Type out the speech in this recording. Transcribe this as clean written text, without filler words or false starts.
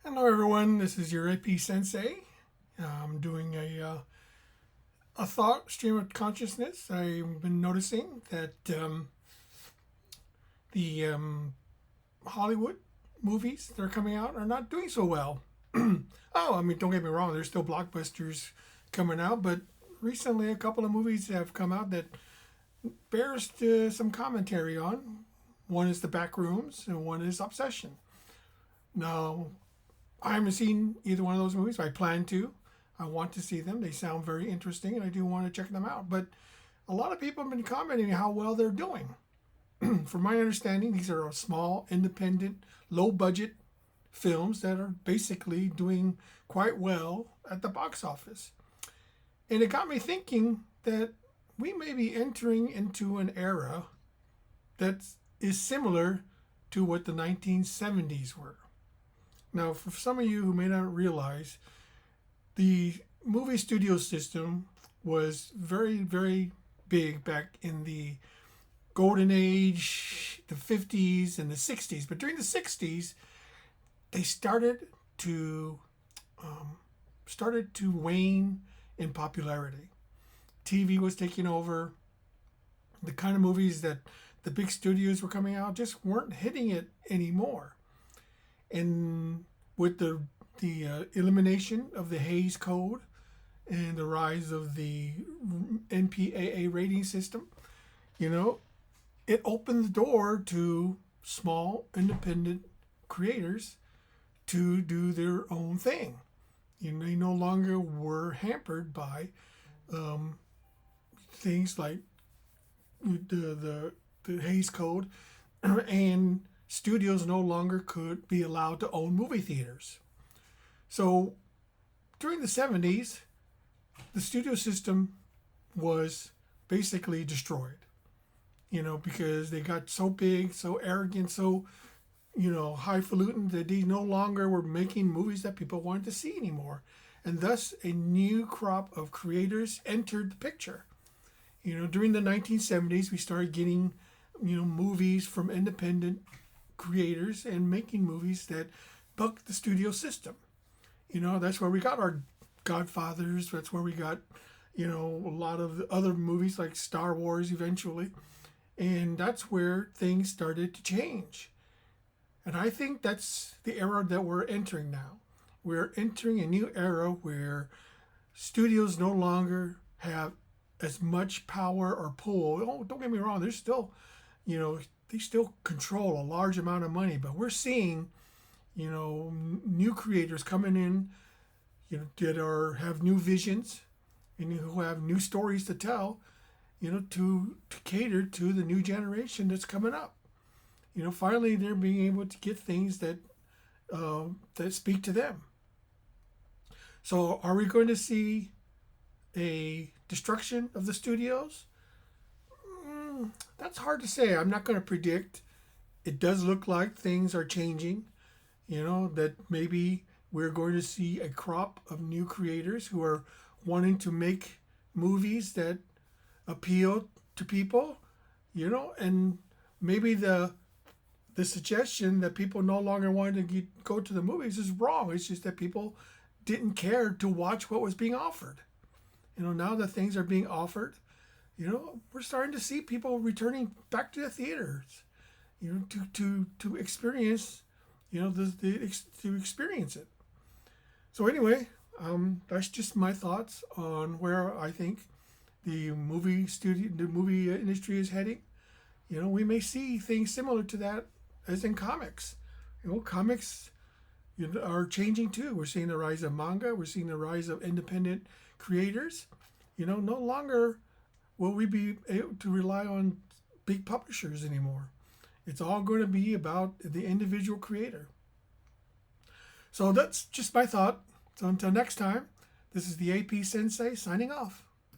Hello, everyone. This is your AP Sensei. I'm doing a thought stream of consciousness. I've been noticing that the Hollywood movies that are coming out are not doing so well. Oh, I mean, don't get me wrong. There's still blockbusters coming out, but recently a couple of movies have come out that bears some commentary on. One is The Back Rooms, and one is Obsession. Now, I haven't seen either one of those movies, but I plan to. I want to see them. They sound very interesting, and I do want to check them out. But a lot of people have been commenting how well they're doing. From my understanding, these are small, independent, low budget films that are basically doing quite well at the box office. And it got me thinking that we may be entering into an era that is similar to what the 1970s were. Now, for some of you who may not realize, the movie studio system was very, very big back in the golden age, the 50s and the 60s. But during the 60s, they started to wane in popularity. TV was taking over. The kind of movies that the big studios were coming out just weren't hitting it anymore. And with the elimination of the Hays Code and the rise of the NPAA rating system, it opened the door to small independent creators to do their own thing. They no longer were hampered by things like the Hays Code and studios no longer could be allowed to own movie theaters. So during the 70s, the studio system was basically destroyed, because they got so big, so arrogant, so, highfalutin that they no longer were making movies that people wanted to see anymore. And thus, a new crop of creators entered the picture. During the 1970s, we started getting, movies from independent creators and making movies that bucked the studio system. That's where we got our Godfathers. That's where we got, a lot of the other movies like Star Wars eventually. And that's where things started to change. And I think that's the era that we're entering now. We're entering a new era where studios no longer have as much power or pull. Oh, don't get me wrong. There's still, they still control a large amount of money, but we're seeing, new creators coming in, that have new visions and who have new stories to tell, to cater to the new generation that's coming up. Finally they're being able to get things that speak to them. So are we going to see a destruction of the studios? That's hard to say. I'm not going to predict. It does look like things are changing, that maybe we're going to see a crop of new creators who are wanting to make movies that appeal to people, and maybe the suggestion that people no longer wanted to go to the movies is wrong. It's just that people didn't care to watch what was being offered. Now that things are being offered, we're starting to see people returning back to the theaters, to experience, to experience it. So anyway, that's just my thoughts on where I think the movie industry is heading. We may see things similar to that as in comics. Comics are changing too. We're seeing the rise of manga. We're seeing the rise of independent creators. No longer will we be able to rely on big publishers anymore. It's all going to be about the individual creator. So that's just my thought. So until next time, this is the AP Sensei signing off.